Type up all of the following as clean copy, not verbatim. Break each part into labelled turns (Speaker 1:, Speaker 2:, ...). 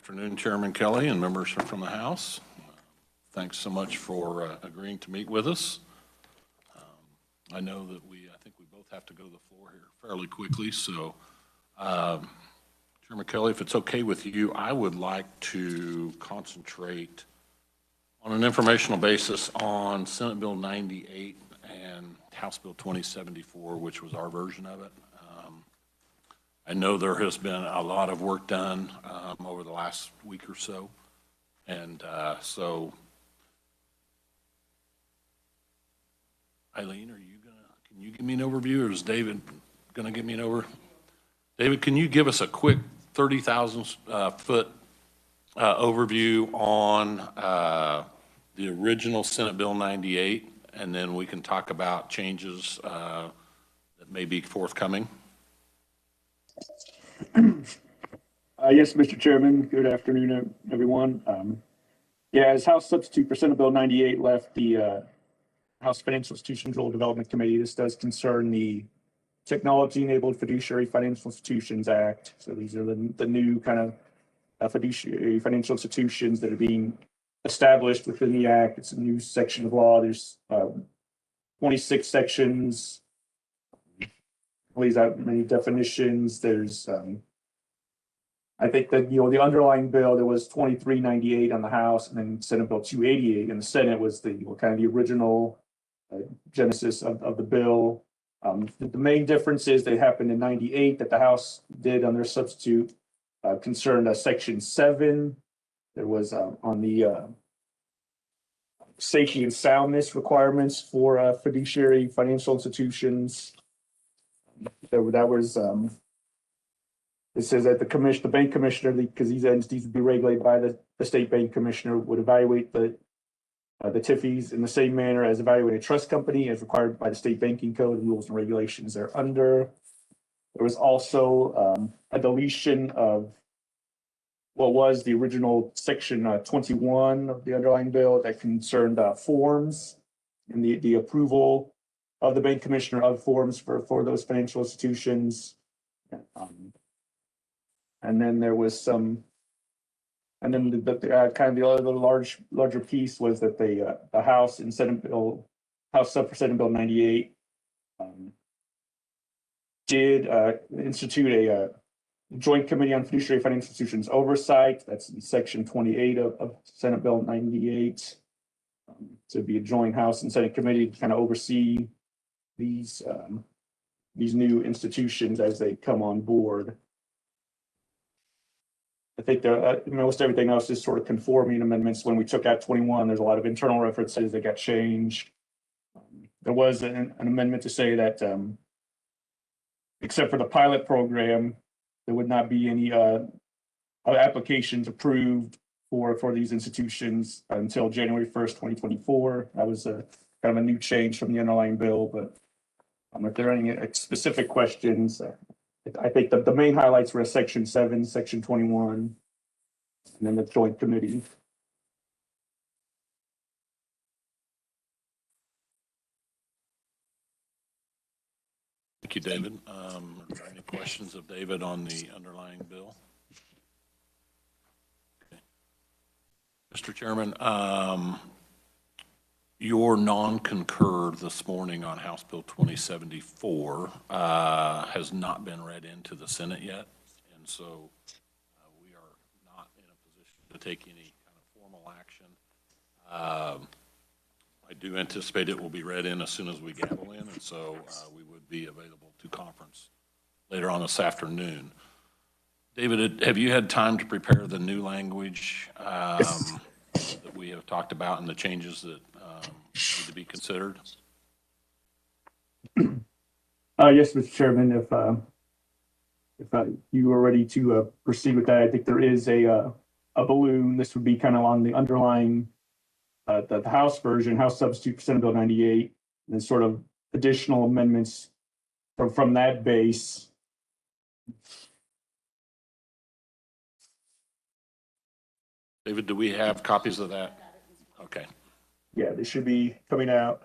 Speaker 1: Afternoon, Chairman Kelly and members from the House. Thanks so much for agreeing to meet with us. I know that I think we both have to go to the floor here fairly quickly. So, Chairman Kelly, if it's okay with you, I would like to concentrate on an informational basis on Senate Bill 98 and House Bill 2074, which was our version of it. I know there has been a lot of work done over the last week or so. And so, Eileen, can you give me an overview, or is David going to give me an overview? David, can you give us a quick 30,000 foot overview on the original Senate Bill 98, and then we can talk about changes that may be forthcoming?
Speaker 2: Yes, Mr. Chairman. Good afternoon, everyone. Yeah, as House Substitute for Senate Bill 98 left the House Financial Institutions Rule Development Committee, this does concern the Technology-Enabled Fiduciary Financial Institutions Act. So these are the new kind of fiduciary financial institutions that are being established within the Act. It's a new section of law. There's 26 sections, lays out many definitions. There's I think that, the underlying bill, there was 2398 on the House, and then Senate Bill 288 in the Senate was the kind of the original genesis of the bill. The main difference is they happened in 98 that the House did on their substitute concerned Section 7. There was on the safety and soundness requirements for fiduciary financial institutions. That was it says that the bank commissioner, because these entities would be regulated by the state bank commissioner, would evaluate the TIFIs in the same manner as evaluating a trust company as required by the state banking code and rules and regulations they're under. There was also a deletion of what was the original section 21 of the underlying bill that concerned forms and the approval of the bank commissioner of forms for those financial institutions. And then there was some, and then the kind of the other larger piece was that the House in House Sub for Senate Bill 98 did institute a Joint Committee on Fiduciary Financial Institutions Oversight. That's in Section 28 of Senate Bill 98. So it'd be a joint House and Senate committee to kind of oversee these new institutions as they come on board. I think most everything else is sort of conforming amendments. When we took out 21, there's a lot of internal references that got changed. There was an amendment to say that except for the pilot program, there would not be any applications approved for these institutions until January 1st, 2024. That was kind of a new change from the underlying bill. But if there are any specific questions, I think the main highlights were Section 7, Section 21, and then the Joint Committee.
Speaker 1: Thank you, David. Are there any questions of David on the underlying bill? Okay. Mr. Chairman, your non-concur this morning on House Bill 2074 has not been read into the Senate yet, and so we are not in a position to take any kind of formal action. I do anticipate it will be read in as soon as we gavel in, and so we would be available to conference later on this afternoon. David, have you had time to prepare the new language that we have talked about and the changes that need to be considered?
Speaker 2: Yes, Mr. Chairman. If you are ready to proceed with that, I think there is a balloon. This would be kind of on the underlying the House version, House Substitute for Senate Bill 98, and then sort of additional amendments from that base.
Speaker 1: David, do we have copies of that? Okay.
Speaker 2: Yeah, they should be coming out.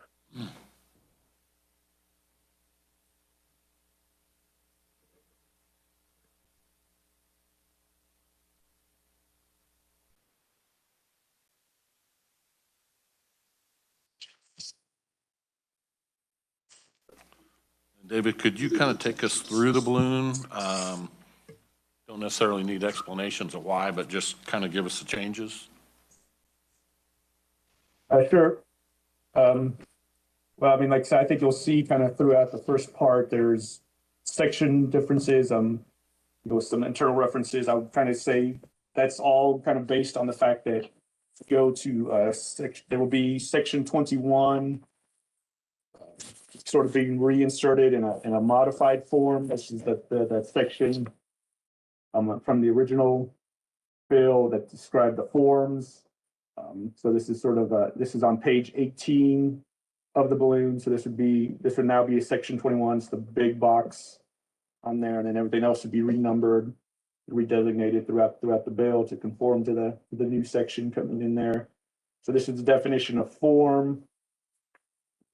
Speaker 1: David, could you kind of take us through the balloon? Don't necessarily need explanations of why, but just kind of give us the changes.
Speaker 2: Sure. Well, I mean, like I said, I think you'll see kind of throughout the first part, there's section differences, some internal references. I would kind of say that's all kind of based on the fact that go to there will be section 21 sort of being reinserted in a modified form. This is that section from the original bill that described the forms. So this is sort of this is on page 18 of the balloon. So this would now be a section 21. It's the big box on there, and then everything else would be renumbered, redesignated throughout the bill to conform to the new section coming in there. So this is the definition of form.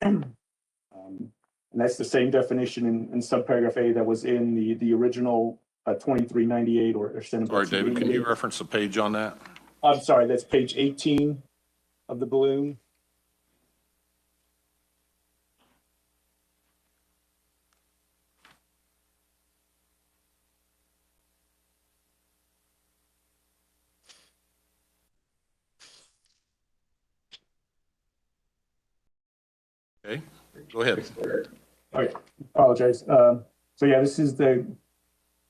Speaker 2: And that's the same definition in subparagraph A that was in the original 2398 or Senate Bill.
Speaker 1: Sorry, David, can you reference the page on that?
Speaker 2: I'm sorry, that's page 18 of the balloon.
Speaker 1: Okay, go ahead.
Speaker 2: Okay, apologize. So yeah, this is the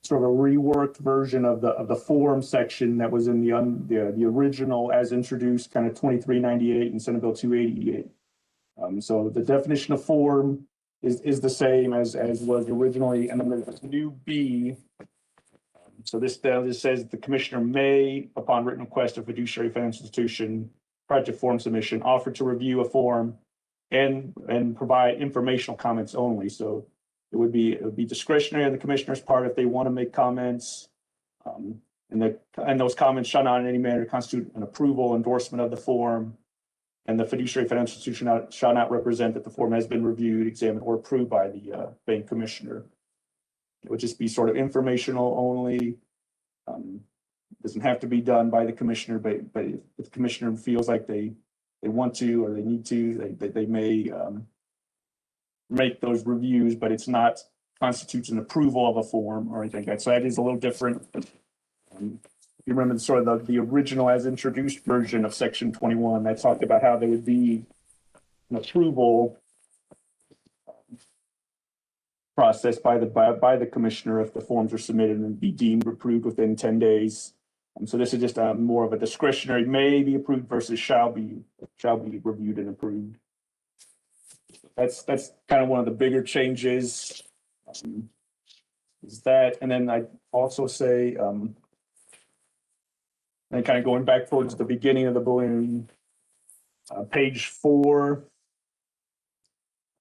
Speaker 2: sort of a reworked version of the form section that was in the original as introduced, kind of 2398 and Senate Bill 288. So the definition of form is the same as was originally, and then there's a new B. So this says the commissioner may, upon written request of fiduciary financial institution, prior to form submission, offer to review a form and provide informational comments only. So it would be discretionary on the commissioner's part if they want to make comments. And those comments shall not in any manner constitute an approval, endorsement of the form. And the fiduciary financial institution shall not represent that the form has been reviewed, examined, or approved by the bank commissioner. It would just be sort of informational only. Doesn't have to be done by the commissioner, but if the commissioner feels like they want to or they need to, they may make those reviews, but it's not constitutes an approval of a form or anything like that. So that is a little different. You remember sort of the original as introduced version of section 21 that talked about how there would be an approval process by the commissioner if the forms are submitted and be deemed approved within 10 days. So this is just more of a discretionary may be approved versus shall be reviewed and approved. That's kind of one of the bigger changes. Is that, and then I also say, and kind of going back towards the beginning of the balloon, page 4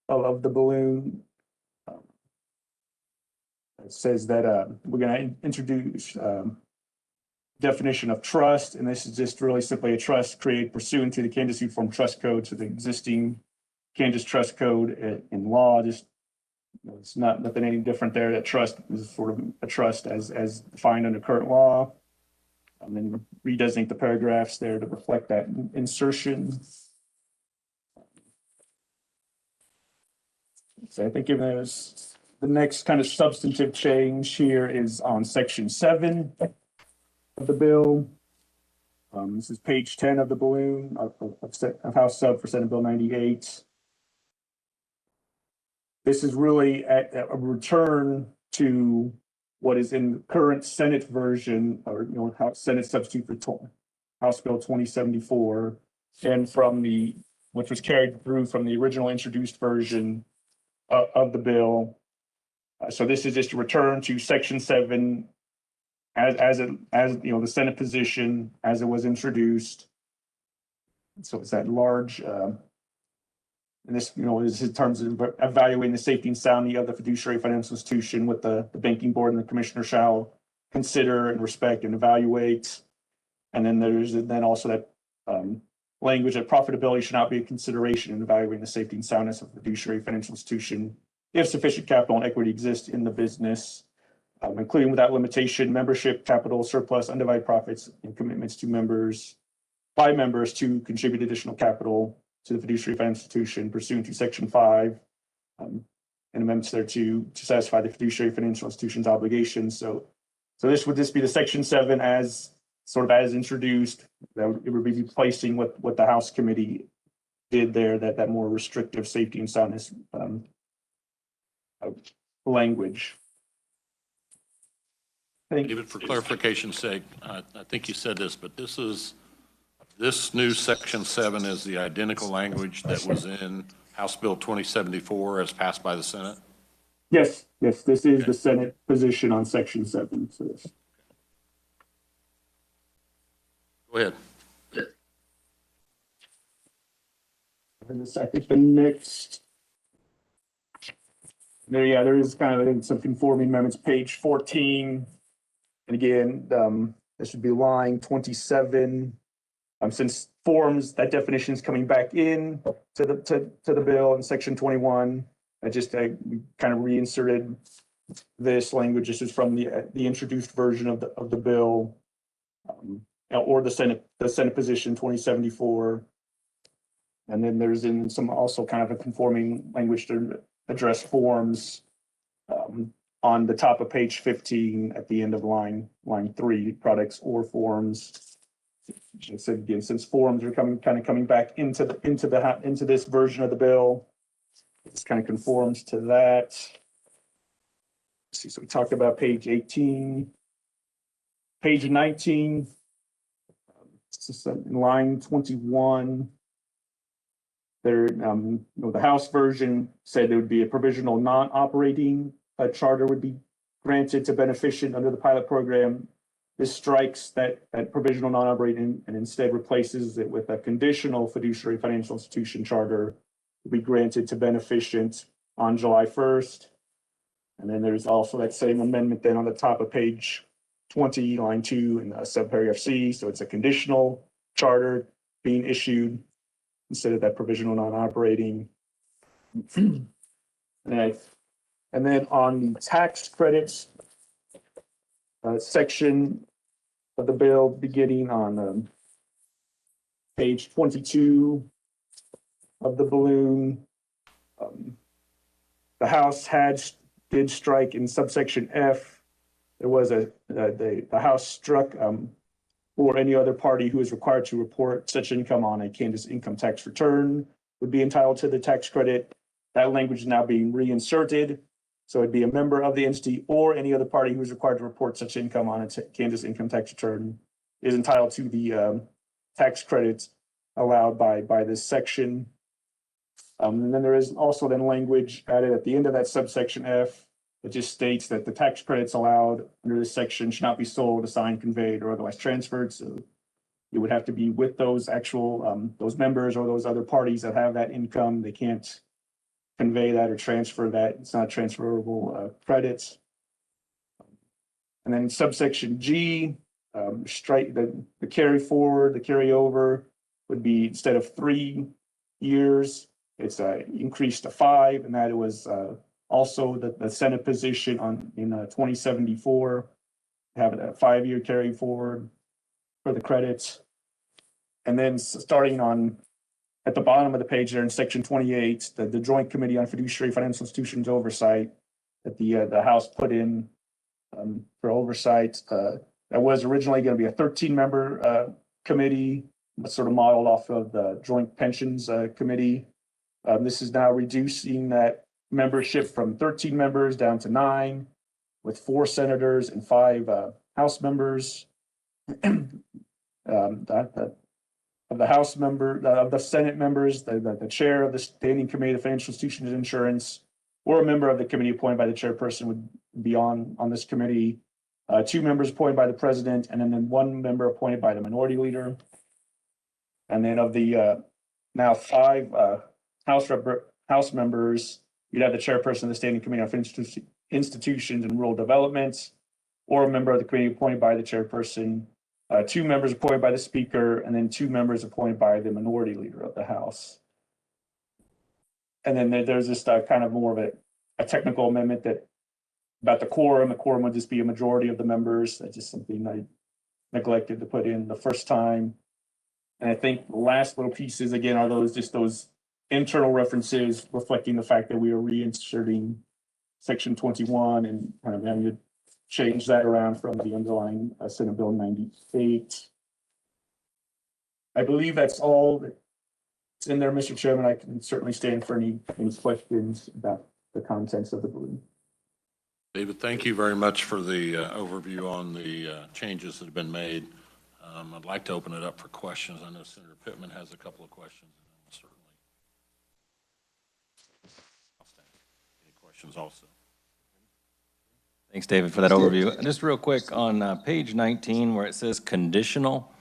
Speaker 2: of the balloon. It says that we're going to introduce definition of trust, and this is just really simply a trust created pursuant to the Kansas Uniform Trust Code, to the existing Kansas Trust Code in law. Just it's nothing any different there. That trust is sort of a trust as defined under current law. And then redesignate the paragraphs there to reflect that insertion. So I think given those. The next kind of substantive change here is on section 7 of the bill. This is page 10 of the balloon of House Sub for Senate Bill 98. This is really a return to what is in the current Senate version, or Senate substitute for House Bill 2074, and from which was carried through from the original introduced version of the bill. So this is just a return to section 7 as the Senate position as it was introduced. So it's that large, and this is in terms of evaluating the safety and soundness of the fiduciary financial institution, with the banking board and the commissioner shall consider and respect and evaluate. And then there's also that language that profitability should not be a consideration in evaluating the safety and soundness of the fiduciary financial institution if sufficient capital and equity exists in the business, including without limitation, membership, capital, surplus, undivided profits, and commitments by members to contribute additional capital to the fiduciary financial institution pursuant to section 5. and amendments thereto to satisfy the fiduciary financial institution's obligations. So this would just be the section 7 as sort of as introduced. It would be replacing what the House committee did there, that more restrictive safety and soundness language.
Speaker 1: David, for clarification's sake, I think you said this, but this new section 7 is the identical language that was in House Bill 2074 as passed by the Senate?
Speaker 2: Yes, this is the Senate position on section 7. So this.
Speaker 1: Go ahead.
Speaker 2: And this, I think the next, there is kind of some conforming amendments, page 14. And again, this would be line 27. Since forms, that definition is coming back in to the bill in section 21. We kind of reinserted this language. This is from the introduced version of the bill, or the Senate position 2074. And then there's in some also kind of a conforming language to address forms on the top of page 15 at the end of line 3, products or forms. So again, since forms are coming back into this version of the bill, this kind of conforms to that. Let's see, so we talked about page 18, page 19. This is in line 21. There, the House version said there would be a provisional non-operating charter would be granted to beneficent under the pilot program. This strikes that provisional non-operating and instead replaces it with a conditional fiduciary financial institution charter to be granted to beneficent on July 1st. And then there's also that same amendment then on the top of page 20, line 2 in subparagraph C. So it's a conditional charter being issued instead of that provisional non-operating. And then on the tax credits section of the bill, beginning on page 22 of the balloon, the House did strike in subsection F. There was the House struck or any other party who is required to report such income on a Kansas income tax return would be entitled to the tax credit. That language is now being reinserted. So it'd be a member of the entity or any other party who is required to report such income on a Kansas income tax return is entitled to the tax credits allowed by this section. And then there is also then language added at the end of that subsection F. It just states that the tax credits allowed under this section should not be sold, assigned, conveyed, or otherwise transferred. So it would have to be with those actual, those members or those other parties that have that income. They can't convey that or transfer that. It's not transferable credits. And then subsection G, strike the carry forward, the carryover would be instead of 3 years, it's increased to 5, and that it was also the Senate position in 2074, have a 5-year carry forward for the credits. And then starting at the bottom of the page there in section 28, the Joint Committee on Fiduciary Financial Institutions Oversight that the House put in for oversight. That was originally going to be a 13-member committee, but sort of modeled off of the Joint Pensions Committee. This is now reducing that membership from 13 members down to 9, with 4 senators and 5 House members. Of the House member, of the Senate members, the chair of the Standing Committee of Financial Institutions and Insurance, or a member of the committee appointed by the chairperson would be on this committee. 2 members appointed by the president, and then 1 member appointed by the minority leader. And then of the now 5 House members, you'd have the chairperson of the Standing Committee on Financial Institutions and Rural Development, or a member of the committee appointed by the chairperson. 2 members appointed by the speaker, and then 2 members appointed by the minority leader of the House. And then there's this kind of more of a technical amendment that about the quorum. The quorum would just be a majority of the members. That's just something I neglected to put in the first time. And I think the last little pieces again are those internal references reflecting the fact that we are reinserting section 21 and kind of having to change that around from the underlying Senate Bill 98. I believe that's all that's in there, Mr. Chairman. I can certainly stand for any questions about the contents of the bill.
Speaker 1: David, thank you very much for the overview on the changes that have been made. I'd like to open it up for questions. I know Senator Pittman has a couple of questions. And certainly, I'll stand. Any questions also?
Speaker 3: Thanks, David, for that overview. Just real quick, on page 19, where it says conditional,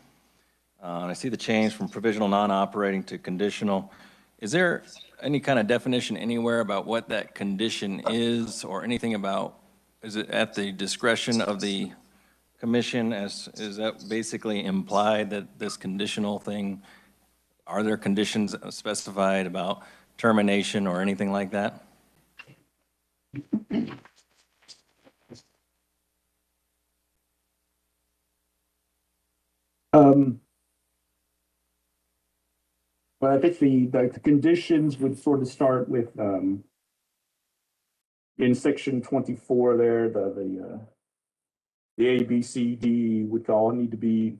Speaker 3: I see the change from provisional non-operating to conditional. Is there any kind of definition anywhere about what that condition is, or anything about, is it at the discretion of the commission? Is that basically implied that this conditional thing, are there conditions specified about termination or anything like that?
Speaker 2: But I think the conditions would sort of start with in section 24 there, the A, B, C, D would all need to be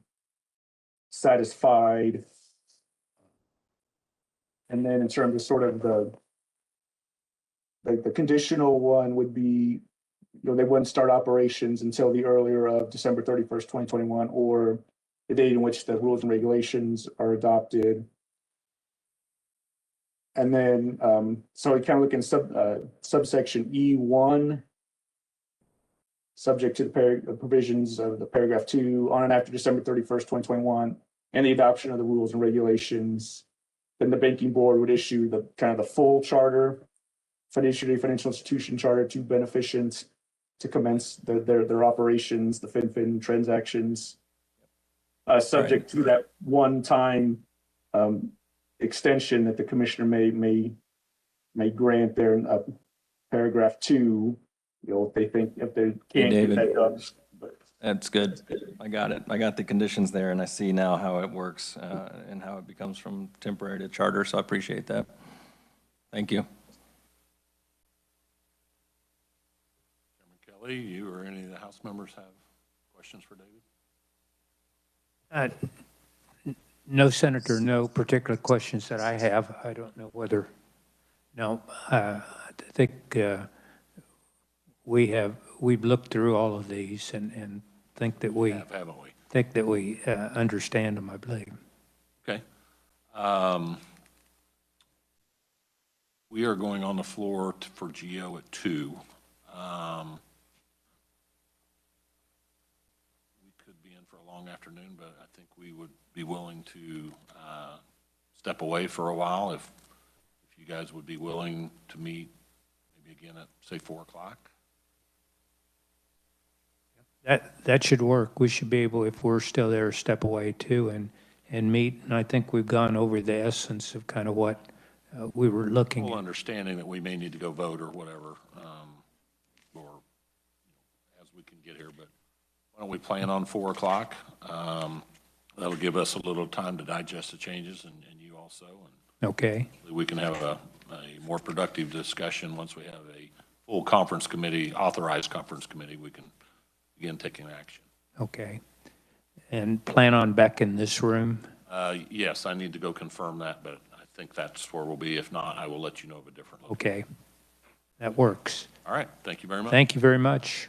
Speaker 2: satisfied. And then in terms of sort of the conditional one would be, they wouldn't start operations until the earlier of December 31st, 2021, or the date in which the rules and regulations are adopted. And then, so we kind of look in subsection E1, subject to the provisions of the paragraph 2 on and after December 31st, 2021, and the adoption of the rules and regulations. Then the banking board would issue the kind of the full charter, fiduciary financial institution charter to beneficents to commence their operations, the FinFin transactions, subject to that one-time extension that the commissioner may grant there in paragraph 2, if they can't get that done.
Speaker 3: That's good. I got it. I got the conditions there, and I see now how it works and how it becomes from temporary to charter, so I appreciate that. Thank you.
Speaker 1: Chairman Kelly, you or any of the House members have questions for David?
Speaker 4: No, Senator, no particular questions that I have. I don't know whether, no, I think we've looked through all of these and think that we
Speaker 1: haven't we?
Speaker 4: Think that we understand them, I believe.
Speaker 1: Okay. We are going on the floor for GO at 2. We could be in for a long afternoon, but I think we would be willing to step away for a while if you guys would be willing to meet maybe again at, say, 4 o'clock.
Speaker 4: That should work. We should be able, if we're still there, step away too and meet. And I think we've gone over the essence of kind of what we were looking
Speaker 1: Full
Speaker 4: at.
Speaker 1: understanding that we may need to go vote or whatever, or as we can get here. But why don't we plan on 4 o'clock? That'll give us a little time to digest the changes, and you also. And
Speaker 4: okay.
Speaker 1: we can have a more productive discussion once we have a full conference committee, authorized conference committee. We can begin taking action.
Speaker 4: Okay. And plan on back in this room?
Speaker 1: Yes, I need to go confirm that, but I think that's where we'll be. If not, I will let you know of a different location.
Speaker 4: Okay. That works.
Speaker 1: All right. Thank you very much.
Speaker 4: Thank you very much.